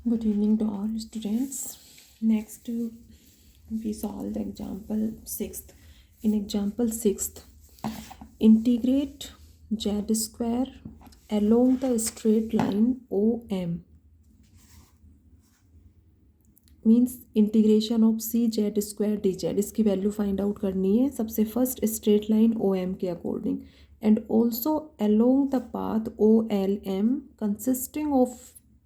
Good evening to all students. Next, we solve the example 6th. In example 6th, integrate z square along the straight line OM. Means integration of C Z square D Z, इसकी value find out करनी है सबसे first straight line O M के according and also along the path O L M consisting of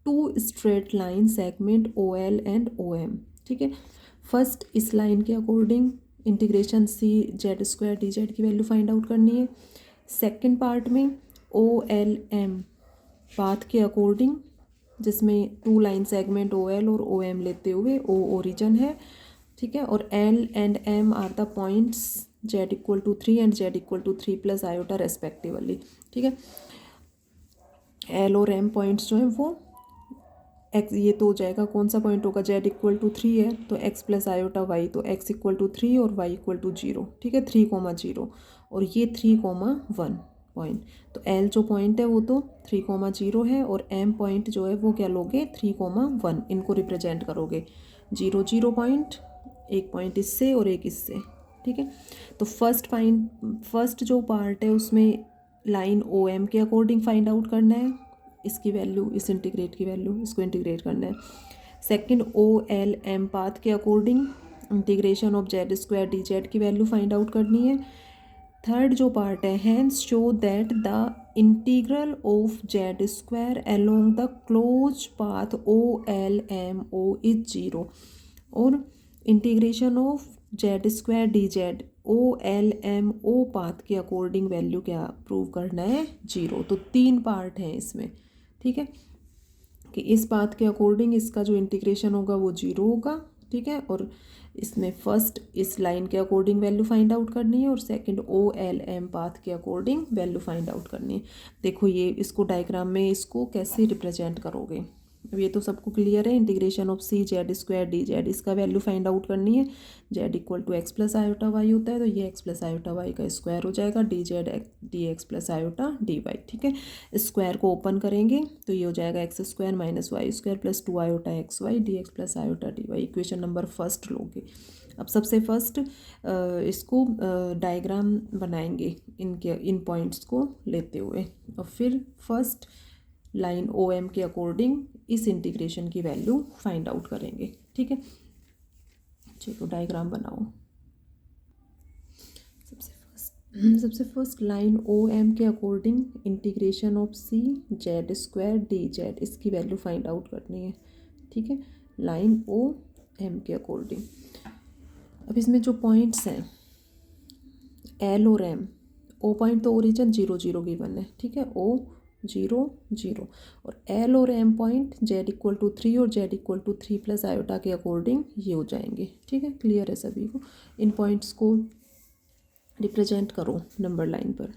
two straight line segment O L and O M. ठीक है, first इस line के according integration C Z square D Z की value find out करनी है. Second part में O L M path के according, जिसमें two line segment O L और ओ एम लेते हुए ओ ओरिजन है. ठीक है, और L and M are the points Z equal to 3 and Z equal to 3 plus iota respectively. ठीक है, एल और एम पॉइंट्स जो हैं वो एक्स, ये तो हो जाएगा कौन सा पॉइंट होगा, जेड इक्वल टू 3 है तो एक्स प्लस आयोटा वाई, तो एक्स इक्वल टू 3 और वाई इक्वल टू 0. ठीक है, 3,0 और ये 3,1 पॉइंट. तो एल जो पॉइंट है वो तो 3,0 है और एम पॉइंट जो है वो क्या लोगे 3,1. इनको रिप्रेजेंट करोगे 0,0 पॉइंट, एक पॉइंट इससे और एक इससे. ठीक है, तो फर्स्ट जो पार्ट है उसमें लाइन ओ एम के अकॉर्डिंग फाइंड आउट करना है इसकी वैल्यू, इस इंटीग्रेट की वैल्यू, इसको इंटीग्रेट करना है. Second O L M path के according integration of Z square D Z की वैल्यू फाइंड आउट करनी है. थर्ड जो पार्ट है hence show that the integral of Z square along the close path O L M O is 0 और integration of Z square D Z O L M O path के according value क्या prove करना है 0. तो 3 part हैं इसमें. ठीक है, कि इस पाथ के अकॉर्डिंग इसका जो इंटीग्रेशन होगा वो 0 होगा. ठीक है, और इसमें फर्स्ट इस लाइन के अकॉर्डिंग वैल्यू फाइंड आउट करनी है और second O L M path के अकॉर्डिंग वैल्यू फाइंड आउट करनी है. देखो ये इसको डायग्राम में इसको कैसे रिप्रेजेंट करोगे, अब ये तो सबको क्लियर है. Integration of C Z square D Z, इसका वैल्यू फाइंड आउट करनी है. Z equal to X plus iota Y होता है तो ये एक्स प्लस आयोटा वाई का स्क्वायर हो जाएगा D Z D X plus iota D Y. ठीक है, स्क्वायर को ओपन करेंगे तो ये हो जाएगा X square minus Y square plus 2 iota X Y D X plus iota D Y. Equation number first लोगे. अब सबसे फर्स्ट इसको डायग्राम बनाएंगे इन पॉइंट्स को लेते हुए और फिर फर्स्ट लाइन ओ एम के अकॉर्डिंग इस इंटीग्रेशन की वैल्यू फाइंड आउट करेंगे. ठीक है, चलो डायग्राम बनाओ. सबसे फर्स्ट लाइन ओ एम के according integration of C Z square D Z, इसकी वैल्यू फाइंड आउट करनी है. ठीक है, लाइन ओ एम के अकॉर्डिंग. अब इसमें जो पॉइंट्स हैं एल और एम, ओ पॉइंट तो ओरिजिन 0,0 गिवन है. ठीक है, ओ 0,0 और एल और M point Z equal to 3 और Z equal to 3 plus iota के अकॉर्डिंग ये हो जाएंगे. ठीक है, क्लियर है सभी को. इन पॉइंट्स को रिप्रेजेंट करो नंबर लाइन पर.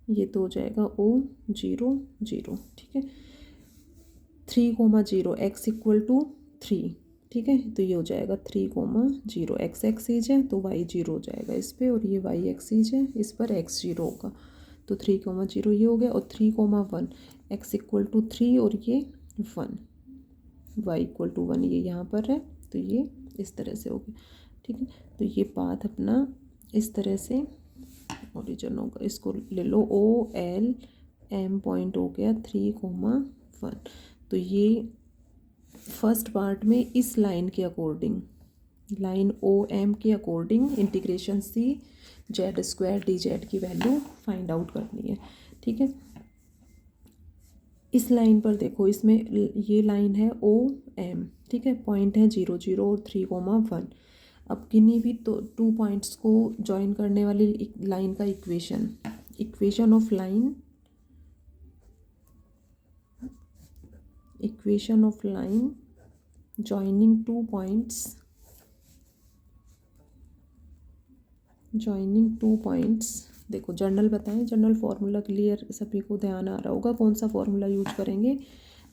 ये तो हो जाएगा ओ 0,0. ठीक है, 3,0 एक्स इक्वल टू 3. ठीक है, तो ये हो जाएगा 3,0. एक्स एक्सीज है तो वाई 0 हो जाएगा इस पर और ये वाई एक्सीज है इस पर एक्स 0 होगा. तो 3,0 ये हो गया और 3,1 एक्स इक्वल टू 3 और ये 1 वाई इक्वल टू 1 ये यहाँ पर है तो ये इस तरह से हो गया. ठीक है, तो ये पाथ अपना इस तरह से ओरिजिन होगा. इसको ले लो ओ एल एम पॉइंट हो गया 3,1. तो ये फर्स्ट पार्ट में इस लाइन के अकॉर्डिंग, लाइन ओ एम के according integration C Z square D Z की वैल्यू फाइंड आउट करनी है. ठीक है, इस लाइन पर देखो, इसमें ये लाइन है ओ एम. ठीक है, पॉइंट है 0,0 और 3,1. अब किन्हीं भी तो 2 पॉइंट्स को ज्वाइन करने वाली लाइन का equation of line joining 2 points. देखो जनरल बताएं, जनरल फार्मूला क्लियर सभी को ध्यान आ रहा होगा. कौन सा फार्मूला यूज करेंगे,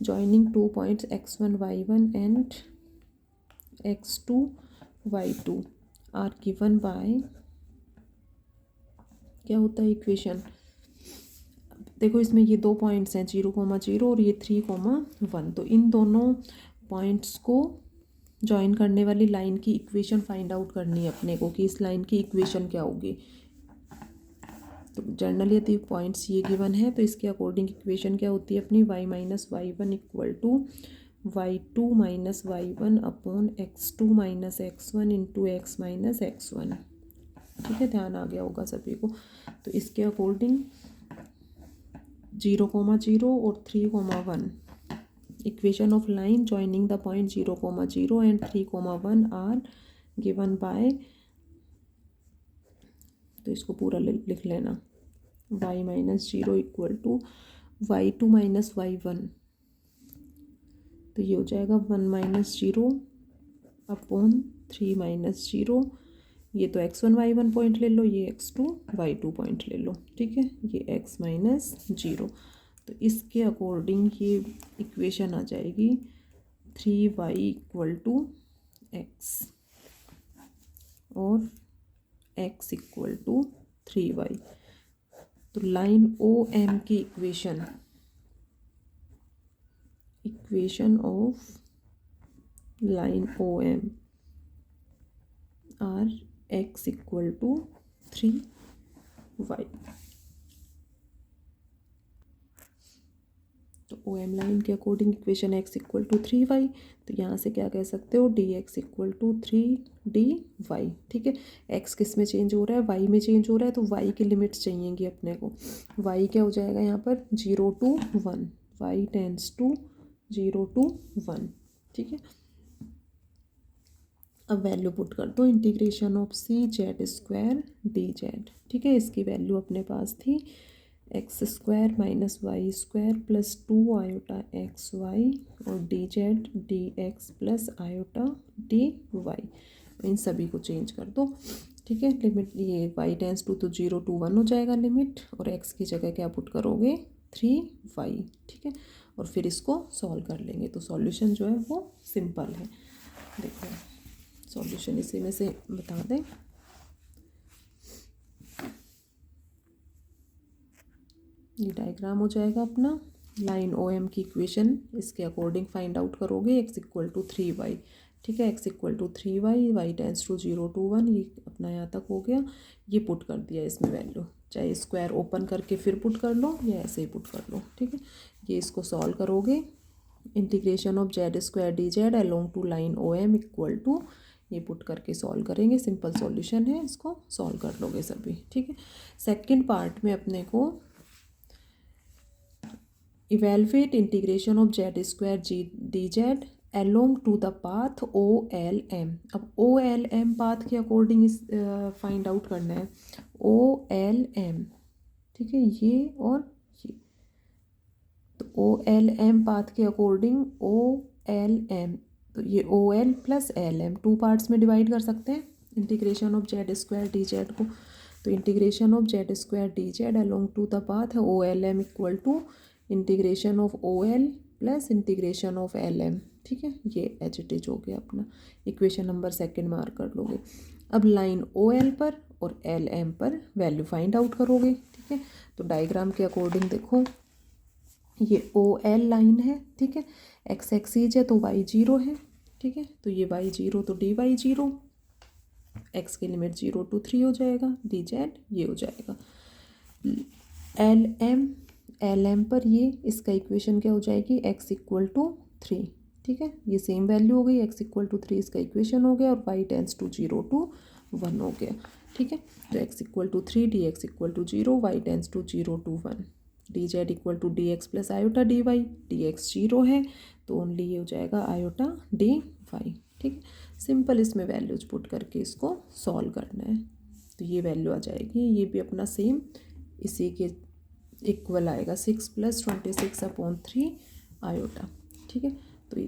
joining 2 points x1 y1 and x2 y2 are given by, क्या होता है इक्वेशन, देखो इसमें ये 2 पॉइंट्स हैं 0,0 और ये 3,1, तो इन दोनों पॉइंट्स को जॉइन करने वाली लाइन की इक्वेशन फाइंड आउट करनी है अपने को कि इस लाइन की इक्वेशन क्या होगी। तो जनरली यदि पॉइंट्स ये गिवन है तो इसके अकॉर्डिंग इक्वेशन क्या होती है अपनी, y minus Y one equal to y2 minus Y one upon x2 minus x1 into X minus x1। ठीक है, ध्यान आ गया होगा सभी को। तो इसके अकॉर्डिंग 0,0 और 3,1 equation of line joining the point 0,0 and 3,1 are given by, तो इसको पूरा लिख लेना, y minus 0 equal to y2 minus y1, तो ये हो जाएगा 1 माइनस 0 अपॉन 3 माइनस 0, ये तो x1 y1 पॉइंट ले लो, ये x2 y2 पॉइंट ले लो। ठीक है, ये x माइनस 0, तो इसके अकॉर्डिंग ये इक्वेशन आ जाएगी 3y इक्वल टू x और x इक्वल टू 3y। तो लाइन ओ एम की equation of line O M are x equal to 3y। तो ओ एम लाइन के according equation x equal to 3y, तो यहाँ से क्या कह सकते हो, dx इक्वल टू 3dy। ठीक है, x किस में चेंज हो रहा है, y में चेंज हो रहा है, तो y की लिमिट्स चाहिएंगी अपने को। y क्या हो जाएगा यहाँ पर 0 to 1, y tends to 0 to 1। ठीक है, अब वैल्यू पुट कर दो, integration of C Z square D Z. ठीक है, इसकी वैल्यू अपने पास थी X square minus Y square plus 2 iota X Y और D Z D X plus iota D Y. इन सभी को चेंज कर दो। ठीक है, लिमिट ये y टेंस टू तो 0 to 1 हो जाएगा लिमिट, और x की जगह क्या पुट करोगे 3y। ठीक है, और फिर इसको सॉल्व कर लेंगे, तो सॉल्यूशन जो है वो सिंपल है। देखो सॉल्यूशन इसी में से बता दें, ये डायग्राम हो जाएगा अपना लाइन ओ एम की इक्वेशन, इसके अकॉर्डिंग फाइंड आउट करोगे x इक्वल टू 3y। ठीक है, x equal to 3y, y tends to 0 to 1, ये अपना यहाँ तक हो गया। ये पुट कर दिया इसमें वैल्यू, चाहे स्क्वायर ओपन करके फिर पुट कर लो या ऐसे ही पुट कर लो। ठीक है, ये इसको सॉल्व करोगे, integration of Z square D Z along to line O M equal to, ये पुट करके सॉल्व करेंगे, सिंपल सॉल्यूशन है, इसको सॉल्व कर लोगे सभी। ठीक है, सेकंड पार्ट में अपने को evaluate integration of Z square G D Z along to the path O L M. अब ओ एल एम पाथ के अकॉर्डिंग इस फाइंड आउट करना है, ओ एल एम। ठीक है, ये और ये, तो ओ एल एम पाथ के अकॉर्डिंग ओ एल एम, तो ये O L plus L M 2 parts में डिवाइड कर सकते हैं integration of Z square D Z को। तो integration of Z square D Z along to the path है O L M equal to integration of O L plus integration of L M. ठीक है, ये H it is हो गया अपना, equation number second mark कर लोगे। अब लाइन ओ एल पर और एल एम पर वैल्यू फाइंड आउट करोगे। ठीक है, तो डायग्राम के अकॉर्डिंग देखो, ये ओ एल लाइन है। ठीक है, एक्स एक्सीज है तो वाई 0 है। ठीक है, तो ये वाई 0 तो डी वाई 0, एक्स की लिमिट 0 to 3 हो जाएगा, डी जेड ये हो जाएगा। एल एम पर ये इसका इक्वेशन क्या हो जाएगी, एक्स इक्वल टू 3। ठीक है, ये सेम वैल्यू हो गई, एक्स इक्वल टू 3 इसका इक्वेशन हो गया, और वाई टेंस टू 0 to 1 हो गया। ठीक है, तो X equal to 3 D X equal to 0, Y tends to 0 to 1, D Z equal to D X plus iota D Y, D X 0 है तो ओनली ये हो जाएगा आयोटा डी वाई। ठीक है, सिंपल इसमें वैल्यूज पुट करके इसको सॉल्व करना है, तो ये वैल्यू आ जाएगी, ये भी अपना सेम इसी के इक्वल आएगा 6 + 26/3 आयोटा। ठीक है, तो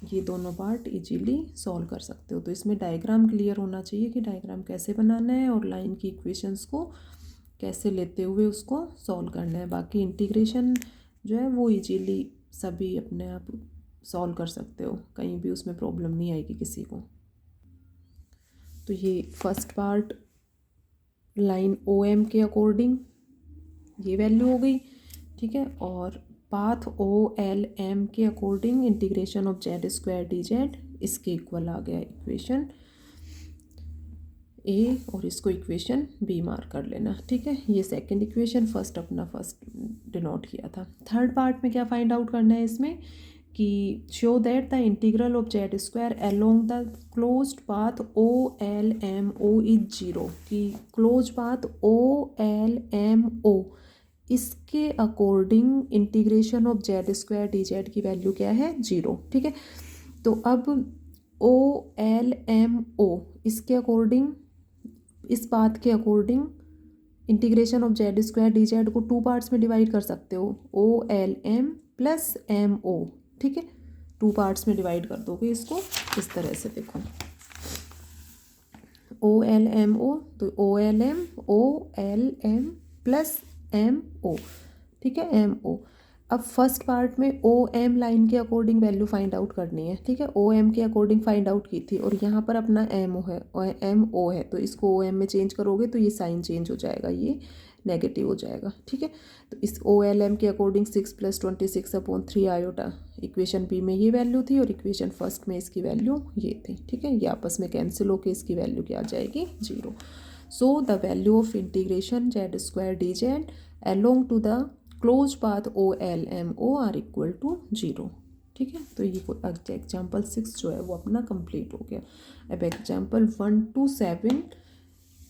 ये दोनों पार्ट इजीली सॉल्व कर सकते हो। तो इसमें डायग्राम क्लियर होना चाहिए कि डायग्राम कैसे बनाना है और लाइन की इक्वेशंस को कैसे लेते हुए उसको सॉल्व करना है। बाकी इंटीग्रेशन जो है वो इजीली सभी अपने आप सॉल्व कर सकते हो, कहीं भी उसमें प्रॉब्लम नहीं आएगी किसी को। तो ये first part line O M के अकॉर्डिंग ये वैल्यू हो गई, ठीक है। और पाथ ओ एल एम के according integration of Z square D Z इसके इक्वल आ गया इक्वेशन ए, और इसको इक्वेशन बी मार्क कर लेना। ठीक है, ये सेकंड इक्वेशन, फर्स्ट डिनोट किया था। थर्ड पार्ट में क्या फाइंड आउट करना है इसमें कि show that the integral of Z square along the closed path O L M O is zero, कि close path O L M O इसके according integration of Z square D Z की value क्या है, zero. ठीक है, तो अब O L M O इसके अकॉर्डिंग, इस पाथ के according integration of Z square D Z को टू पार्ट्स में डिवाइड कर सकते हो, O L M plus M O. ठीक है, टू पार्ट्स में डिवाइड कर दोगे इसको इस तरह से, देखो ओ एल एम ओ, तो O L M plus M O. ठीक है, एम ओ। अब फर्स्ट पार्ट में ओ एम लाइन के अकॉर्डिंग वैल्यू फाइंड आउट करनी है। ठीक है, ओ एम के अकॉर्डिंग फाइंड आउट की थी, और यहाँ पर अपना एम ओ है और एम ओ है, तो इसको ओ एम में चेंज करोगे तो ये साइन चेंज हो जाएगा, ये नेगेटिव हो जाएगा। ठीक है, तो इस ओ एल एम के अकॉर्डिंग 6 + 26/3 आयोटा इक्वेशन बी में ये वैल्यू थी, और इक्वेशन फर्स्ट में इसकी वैल्यू ये थी। ठीक है, ये आपस में कैंसिल होकर इसकी वैल्यू क्या आ जाएगी, zero. So the value of integration Z square D Z along to the close path O L M O are equal to zero. ठीक है, तो ये एग्जाम्पल 6 जो है वो अपना कंप्लीट हो गया। अब एग्जाम्पल 1 to 7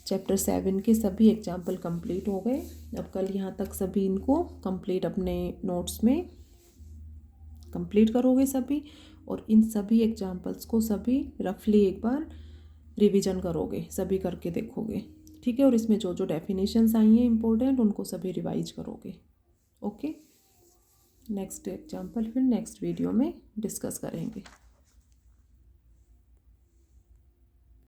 चैप्टर 7 के सभी एग्जाम्पल कंप्लीट हो गए। अब कल यहाँ तक सभी इनको कंप्लीट अपने नोट्स में कंप्लीट करोगे सभी, और इन सभी एग्जाम्पल्स को सभी रफली एक बार रिवीजन करोगे, सभी करके देखोगे। ठीक है, और इसमें जो जो डेफिनेशंस आई हैं इंपॉर्टेंट उनको सभी रिवाइज करोगे। ओके, नेक्स्ट एग्जाम्पल फिर नेक्स्ट वीडियो में डिस्कस करेंगे।